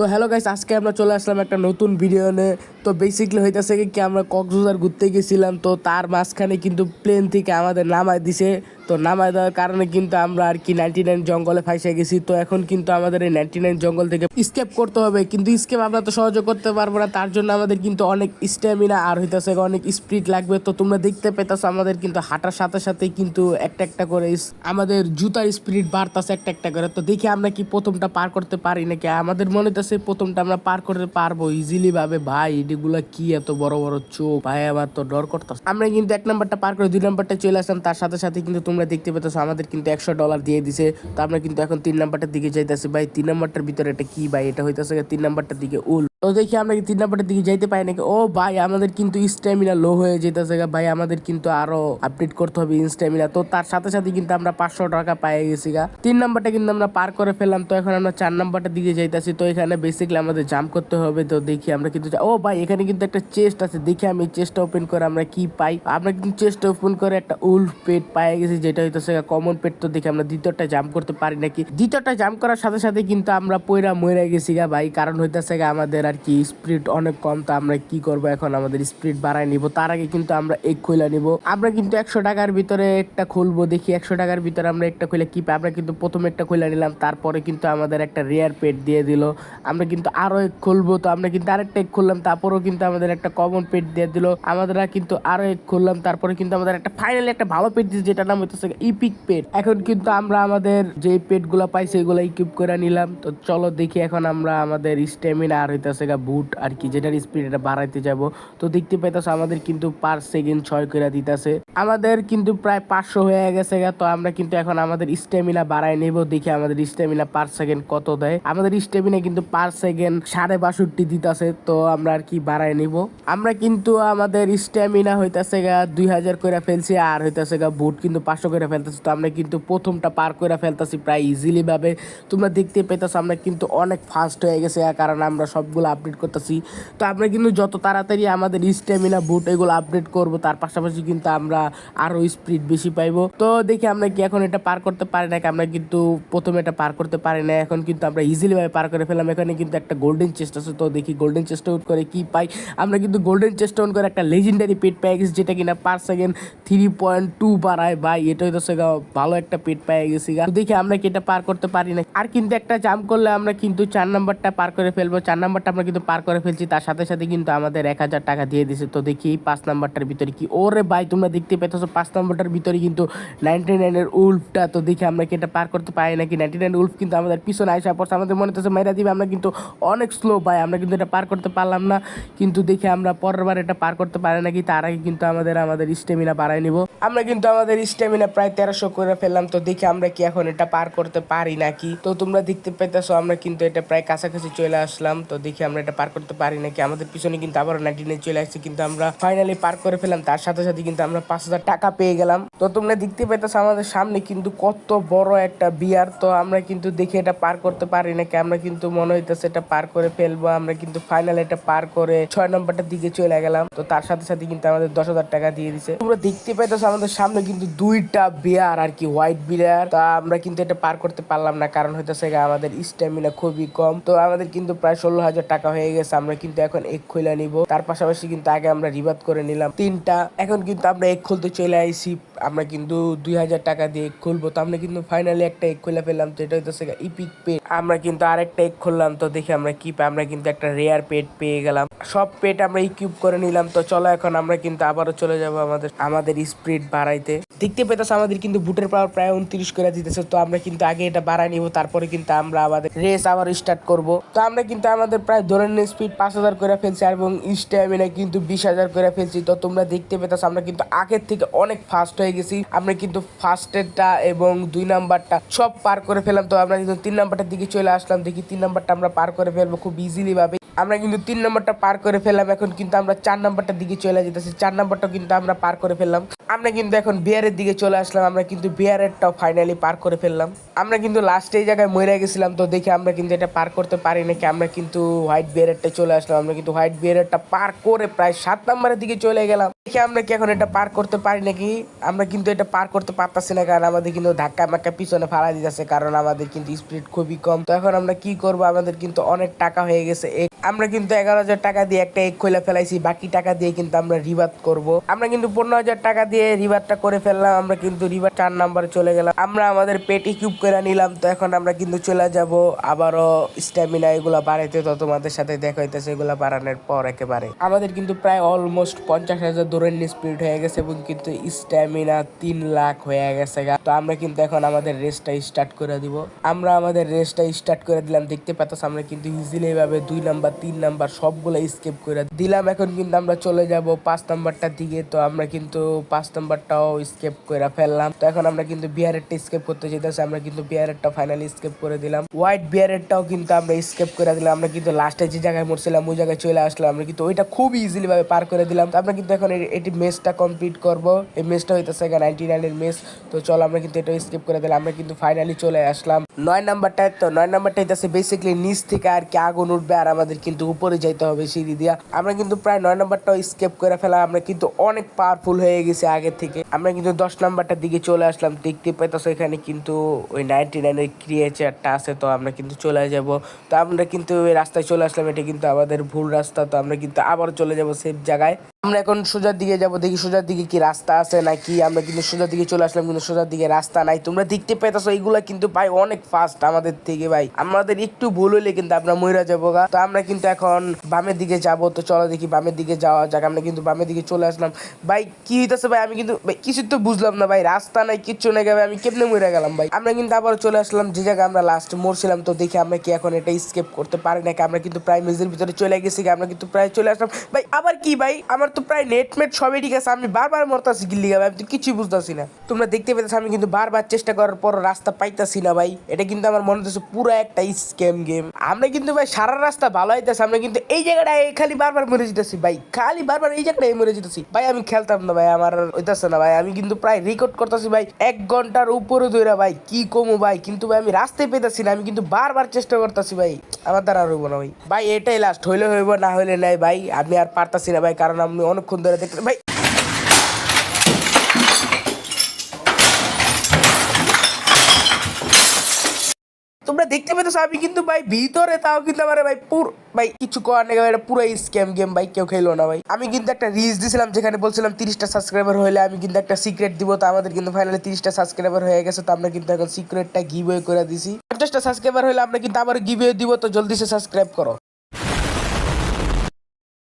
তো hello guys, আজকে আমরা চলে আসলাম একটা নতুন ভিডিও নিয়ে। তো বেসিক্যালি হইতাছে কি আমরা কক্সবাজার ঘুরতে গেছিলাম, তো তার মাঝখানে কিন্তু প্লেন থেকে আমাদের নামায় দিছে। তো নামায় দেওয়ার কারণে কিন্তু আমরা আর কি 99 জঙ্গলে ফাঁসে গেছি। তো এখন কিন্তু আমাদের এই 99 জঙ্গল থেকে স্কেপ করতে হবে, কিন্তু স্কেপ আমরা তো সহজে করতে পারবো না। তার জন্য আমাদের কিন্তু অনেক স্ট্যামিনা আর হইতাছে অনেক স্পিড লাগবে। তো তোমরা দেখতে পেতেছো আমাদের কিন্তু হাঁটার সাথে সাথে কিন্তু একটা একটা করে আমাদের জুতার স্পিড বাড়তাছে একটা একটা করে। তো দেখি আমরা কি প্রথমটা পার করতে পারি নাকি। আমাদের মনে হইতেছে প্রথমটা আমরা পার করতে পারবো ইজিলি ভাবে। ভাই এগুলা কি এত বড় বড় চোখ, ভাই আমার তো ডর করতেছে। আমরা কিন্তু 1 নাম্বারটা পার করে 2 নাম্বারটা চলে আসলাম। তার সাথে সাথে কিন্তু তোমরা দেখতে পেতেছো আমাদের কিন্তু $100 দিয়ে দিছে। তো আমরা কিন্তু এখন 3 নাম্বারটার দিকে যাইতেছি। ভাই 3 নাম্বারটার ভিতরে এটা কি ভাই, এটা হইতেছে 3 নাম্বারটার দিকে উল। তো দেখি আমরা কি 3 নাম্বারটার দিকে যাইতে পাই নাকি। ও ভাই আমাদের কিন্তু স্ট্যামিনা লো হয়ে যেতেছে ভাই, আমাদের কিন্তু আরো আপডেট করতে হবে স্ট্যামিনা। তো তার সাথে সাথে কিন্তু আমরা $500 পেয়ে গেছি 3 নাম্বারটা কিন্তু আমরা পার করে ফেললাম। তো এখন আমরা 4 নাম্বারটার দিকে যাইতেছি। তো এখানে বেসিক্যালি আমাদের জাম্প করতে হবে। তো দেখি আমরা কিন্তু ও ভাই এখানে কিন্তু একটা চেস্ট আছে। দেখি আমি চেস্টটা ওপেন করে আমরা কি পাই। আমরা কিন্তু চেস্ট ওপেন করে একটা উলফ পেট পেয়ে গেছি, যেটা হইতেছে কমন পেট। তো দেখি আমরা দ্বিতীয়টা জাম্প করতে পারি নাকি। দ্বিতীয়টা জাম্প করার সাথে সাথে কিন্তু আমরা পয়রা মরে গেছি ভাই, কারণ হইতেছে আমাদের আর কি স্পিড অনেক কম। তো আমরা কি করব এখন, আমাদের স্পিড বাড়ায় নিব। তার আগে কিন্তু আমরা এক খুলে নিব। আমরা কিন্তু $100 ভিতরে একটা খুলবো। দেখি $100 ভিতরে আমরা একটা খুলে কি পাই। আমরা কিন্তু প্রথমে একটা খুলে নিলাম, তারপরে কিন্তু আমাদের একটা রেয়ার পেট দিয়ে দিল। আমরা কিন্তু আরো এক খুলবো। তো আমরা কিন্তু আরেকটা এক খুললাম, তারপরেও কিন্তু আমাদের একটা কমন পেট দিয়ে দিল। আমরা কিন্তু আরো এক খুললাম, তারপরে কিন্তু আমাদের একটা ফাইনালি একটা ভালো পেট দিচ্ছে, যেটা নাম হইতেছে ইপিক পেট। এখন কিন্তু আমরা আমাদের যে পেট গুলা পাইছি এগুলো ইকুইপ করে নিলাম। তো চলো দেখি এখন আমরা আমাদের স্ট্যামিনা আর হইতেছে বুট আর কি, যেটার স্পিড এটা বাড়াইতে যাব। তো দেখতে পাইতেছো আমাদের কিন্তু পার সেকেন্ড 6 করে দিতেছে। আমাদের কিন্তু প্রায় 500 হয়ে গেছে। তো আমরা কিন্তু এখন আমাদের স্ট্যামিনা বাড়াই নেব। দেখি আমাদের স্ট্যামিনা পার সেকেন্ড কত দেয়। আমাদের স্ট্যামিনা কিন্তু পার সেকেন্ড 62.5 দিতেছে। তো আমরা আর কি বাড়াই নিব। আমরা কিন্তু আমাদের স্ট্যামিনা হইতেছে 2000 করে ফেলছি, আর হইতেছে বুট কিন্তু 500 করে ফেলতেছি। তো আমরা কিন্তু প্রথমটা পার করে ফেলতেছি প্রায় ইজিলি ভাবে। তোমরা দেখতে পেতেছো আমরা কিন্তু অনেক ফাস্ট হয়ে গেছে, কারণ আমরা সবগুলো আপডেট করতেছি। তো আমরা কিন্তু যত তাড়াতাড়ি আমাদের স্ট্যামিনা বুট এগুলো আপডেট করব, তার পাশাপাশি কিন্তু আমরা আরো স্পিড বেশি পাইবো। তো দেখি আমরা কি এখন এটা পার করতে পারি নাকি। আমরা কিন্তু প্রথমে এটা পার করতে পারি না, এখন কিন্তু আমরা ইজিলি ভাবে পার করে ফেললাম। এখানে কিন্তু একটা গোল্ডেন চেস্ট আছে। তো দেখি গোল্ডেন চেস্ট আউট করে কি পাই। আমরা কিন্তু গোল্ডেন চেস্ট আউট করে একটা লেজেন্ডারি পেট পেয়ে গেছি, যেটা কিনা পার সেকেন্ড 3.2 বাড়ায়। ভাই এটা হইতেছে ভালো একটা পেট পেয়ে গেছি। দেখি আমরা কি এটা পার করতে পারি না। আর কিন্তু একটা জাম্প করলে আমরা কিন্তু 4 নাম্বারটা পার করে ফেলবো। 4 নাম্বারটা আমরা কিন্তু পার করে ফেলছি। তার সাথে সাথে কিন্তু আমাদের $1000 দিয়ে দিছে। তো দেখি 5 নাম্বারটার ভিতরে কি। ওরে ভাই তোমরা দেখতে পেতেছো 5 নাম্বারটার ভিতরে কিন্তু 99 উলফটা। তো দেখি আমরা কি এটা পার করতে পারি নাকি। 99 উলফ কিন্তু আমাদের পিছনে আইসা পড়ছে, আমাদের মনে হচ্ছে মাইরা দিবে। আমরা কিন্তু অনেক স্লো ভাই, আমরা কিন্তু এটা পার করতে পারলাম না। কিন্তু দেখি আমরা পরের বার এটা পার করতে পারি নাকি। তার আগে কিন্তু আমাদের স্ট্যামিনা বাড়াই নিব। আমরা কিন্তু আমাদের স্ট্যামিনা প্রায় 1300 করে ফেললাম। তো দেখি আমরা কি এখন এটা পার করতে পারি নাকি। তো তোমরা দেখতে পেতেছো আমরা কিন্তু এটা প্রায় কাছাকাছি চলে আসলাম। তো দেখি আমরা এটা পার করতে পারি নাকি। আমাদের পিছনে কিন্তু আবার 99 চলে আসছে, কিন্তু আমরা ফাইনালি পার করে ফেললাম। তার সাথে সাথে কিন্তু আমরা $5000 পেয়ে গেলাম। তো তোমরা দেখতে পেতেছো আমাদের সামনে কিন্তু কত বড় একটা বিয়ার। তো আমরা কিন্তু দেখি এটা পার করতে পারি নাকি। আমরা কিন্তু মনে হইতেছে এটা পার করে ফেলবো। আমরা কিন্তু ফাইনালি এটা পার করে 6 নম্বরটার দিকে চলে গেলাম। তো তার সাথে সাথে কিন্তু আমাদের $10,000 দিয়ে দিছে। তোমরা দেখতে পেতেছো আমাদের সামনে কিন্তু 2টা বিয়ার আর কি, হোয়াইট বিয়ার। তা আমরা কিন্তু এটা পার করতে পারলাম না, কারণ হইতেছে আমাদের স্ট্যামিনা খুবই কম। তো আমাদের কিন্তু প্রায় $16,000 হয়ে গেছে। আমরা কিন্তু এখন এক খুলে নিব। তার পাশাপাশি কিন্তু আগে আমরা রিবাত করে নিলাম 3টা। এখন কিন্তু আমরা এক খুলতে চলে আইছি। আমরা কিন্তু $2000 দিয়ে এক খুলবো। তো আমরা কিন্তু ফাইনালি একটা এক খুলে ফেললাম, যেটা হইতেছে ইপিক পেট। আমরা কিন্তু আরেকটা এক খুললাম। তো দেখি আমরা কি পাই। আমরা কিন্তু একটা রেয়ার পেট পেয়ে গেলাম। সব পেট আমরা ইকুইপ করে নিলাম। তো চলো এখন আমরা কিন্তু আবারও চলে যাব আমাদের স্পিড বাড়াইতে। দেখতে পেতেছে আমাদের কিন্তু বুটের পাওয়ার প্রায় 29 করে দিতেছে। তো আমরা কিন্তু আগে এটা বাড়াই নিব, তারপরে কিন্তু আমরা আমাদের রেস আবার স্টার্ট করব। তো আমরা কিন্তু আমাদের প্রায় দৈনন্দিন স্পিড 5000 করে ফেলছি, এবং স্ট্যামিনা কিন্তু 20,000 করে ফেলছি। তো তোমরা দেখতে পেতেছো আমরা কিন্তু আগের থেকে অনেক ফাস্ট হয়ে গেছি। আমরা কিন্তু ফার্স্টেরটা এবং 2 নাম্বারটা সব পার করে ফেললাম। তো আমরা কিন্তু 3 নাম্বারটার দিকে চলে আসলাম। দেখি 3 নাম্বারটা আমরা পার করে ফেলবো খুব ইজিলি ভাবে। আমরা কিন্তু 3 নম্বরটা পার করে ফেললাম। এখন কিন্তু আমরা 4 নম্বরটার দিকে চলে যেতেছি। 4 নম্বরটা কিন্তু আমরা পার করে ফেললাম। আমরা কিন্তু এখন বিয়ারের দিকে চলে আসলাম। আমরা কিন্তু বিয়ারেরটাও ফাইনালি পার করে ফেললাম। আমরা কিন্তু লাস্টে এই জায়গায় মরে গেছিলাম, তো দেখে আমরা কিন্তু এটা পার করতে পারি নাকি। আমরা কিন্তু হোয়াইট বিয়ারেরটা চলে আসলাম। আমরা কিন্তু হোয়াইট বিয়ারেরটা পার করে প্রায় 7 নম্বরের দিকে চলে গেলাম। দেখে আমরা কি এখন এটা পার করতে পারি নাকি। আমরা কিন্তু এটা পার করতে পারতাছি না, কারণ আমাদের কিন্তু ধাক্কা মাক্কা পিছনে ফালা দিতেছে, কারণ আমাদের কিন্তু স্পিড খুবই কম। তো এখন আমরা কি করব, আমাদের কিন্তু অনেক টাকা হয়ে গেছে। আমরা কিন্তু 11,000 টাকা দিয়ে একটা এগ খোলা ফেলাইছি, বাকি টাকা দিয়ে কিন্তু আমরা রিবাত করব। আমরা কিন্তু 15,000 টাকা দিয়ে রিবাতটা করে ফেললাম। আমরা কিন্তু রিবার 4 নম্বরে চলে গেলাম। আমরা আমাদের পেটি কিউব করে নিলাম। তো এখন আমরা কিন্তু চলে যাব আবারও স্ট্যামিনা এগুলা বাড়াইতে। তো তোমাদের সাথে দেখা হইতেছে এগুলা বাড়ানোর পর একেবারে আমাদের কিন্তু প্রায় অলমোস্ট 50,000 দৌড়ের স্পিড হয়ে গেছে এবং কিন্তু স্ট্যামিনা 3 লাখ হয়ে গেছে। তো আমরা কিন্তু এখন আমাদের রেসটা স্টার্ট করে দিব। আমরা আমাদের রেসটা স্টার্ট করে দিলাম। দেখতে পাচ্ছ আমরা কিন্তু ইজিলি ভাবে 2 নাম্বার 3 নাম্বার সবগুলো স্কিপ করে দিলাম। এখন কিন্তু আমরা চলে যাব 5 নাম্বারটার দিকে। তো আমরা কিন্তু 5 নাম্বারটাও স্কিপ করে ফেললাম। তো এখন আমরা কিন্তু বিয়ারেরটা স্কিপ করতে যেতেছি। আমরা কিন্তু বিয়ারেরটা ফাইনালি স্কিপ করে দিলাম। হোয়াইট বিয়ারেরটাও কিন্তু আমরা স্কিপ করে দিলাম। আমরা কিন্তু লাস্টে যে জায়গায় মরছিলাম ওই জায়গায় চলে আসলাম। আমরা কিন্তু ওইটা খুব ইজিলি ভাবে পার করে দিলাম। তো আমরা কিন্তু এখন এটি মেসটা কমপ্লিট করব। এই মেসটা হইতেছে 99 এর মেস। তো চলো আমরা কিন্তু এটা স্কিপ করে দিলাম। আমরা কিন্তু ফাইনালি চলে আসলাম 9 নাম্বারটায়। তো 9 নাম্বারটা হইতেছে বেসিক্যালি নিচ থেকে আর কি আগুন উঠবে, আর আমাদের কিন্তু উপরে যাইতে হবে সিঁড়ি দিয়া। আমরা কিন্তু প্রায় 9 নাম্বারটাও স্কিপ করে ফেলা। আমরা কিন্তু অনেক পাওয়ারফুল হয়ে গেছি আগে থেকে। আমরা কিন্তু 10 নাম্বারটার দিকে চলে আসলাম। দেখতে পাইতেছো এখানে কিন্তু ওই 99 এর ক্রিয়েচারটা আছে। তো আমরা কিন্তু চলে যাব। তো আমরা কিন্তু ওই রাস্তায় চলে আসলাম। এটা কিন্তু আমাদের ভুল রাস্তা। তো আমরা কিন্তু আবার চলে যাব সেফ জায়গায়। আমরা এখন সোজার দিকে যাব, দেখি সোজার দিকে কি রাস্তা আছে নাকি। আমরা কিন্তু সোজার দিকে চলে আসলাম, কিন্তু সোজার দিকে রাস্তা নাই। তোমরা দেখতে পাইতেছো এইগুলা কিন্তু ভাই অনেক ফাস্ট আমাদের থেকে ভাই। আমাদের একটু ভুল হইলে কিন্তু আমরা মইরা যাবো গা। তো আমরা কিন্তু এখন বামের দিকে যাব। তো চলো দেখি বামের দিকে যাওয়া যাক। আমরা কিন্তু বামের দিকে চলে আসলাম। ভাই কি হইতেছে ভাই, আমি কিন্তু ভাই কিছু তো বুঝলাম না ভাই। রাস্তা নাই, কিচ্ছু নাই ভাই, আমি কেমনে মইরা গেলাম ভাই। আমরা কিন্তু আবার চলে আসলাম যে জায়গায় আমরা লাস্ট মরছিলাম। তো দেখি আমরা কি এখন এটা স্কেপ করতে পারি নাকি। আমরা কিন্তু প্রায় মেজের ভিতরে চলে গেছি। আমরা কিন্তু প্রায় চলে আসলাম ভাই। আবার কি ভাই, আমার তো প্রায় নেটমেট সবই ঠিক আছে, আমি বারবার মরতাছি গিল্লি ভাই। আমি তো কিছুই বুঝতেছি না। তোমরা দেখতে পেতেছো আমি কিন্তু বারবার চেষ্টা করার পর রাস্তা পাইতাছি না ভাই। এটা কিন্তু আমার মনে হচ্ছে পুরো একটা স্ক্যাম গেম। আমরা কিন্তু ভাই সারা রাস্তা ভালো হইতেছে, আমরা কিন্তু এই জায়গাটায় খালি বারবার মরে যেতেছি ভাই। খালি বারবার এই জায়গাটায় মরে যেতেছি ভাই। আমি খেলতাম না ভাই, আমার হইতেছে না ভাই। আমি কিন্তু প্রায় রেকর্ড করতেছি ভাই 1 ঘন্টার উপরে ধরে ভাই। কি কমু ভাই, কিন্তু ভাই আমি রাস্তায় পেতেছি না। আমি কিন্তু বারবার চেষ্টা করতেছি ভাই, আমার দ্বারা হইব না ভাই। ভাই এটাই লাস্ট, হইলে হইব না হইলে নাই ভাই। আমি আর পারতাছি না ভাই, কারণ আমি অনেকক্ষণ ধরে দেখতে ভাই। তোমরা দেখতে পেতেছো আমি কিন্তু ভাই ভিতরে, তাও কিন্তু আমার ভাই ভাই কিছু করার নেই ভাই। এটা পুরো স্ক্যাম গেম ভাই, কেউ খেলো না ভাই। আমি কিন্তু একটা রিলস দিছিলাম যেখানে বলছিলাম 30টা সাবস্ক্রাইবার হলে আমি কিন্তু একটা সিক্রেট দিব। তো আমাদের কিন্তু ফাইনালি 30টা সাবস্ক্রাইবার হয়ে গেছে। তো আমরা কিন্তু এখন সিক্রেটটা গিভওয়ে করে দিছি। 50টা সাবস্ক্রাইবার হলে আমরা কিন্তু আবার গিভওয়ে দিব। তো জলদি সে সাবস্ক্রাইব করো।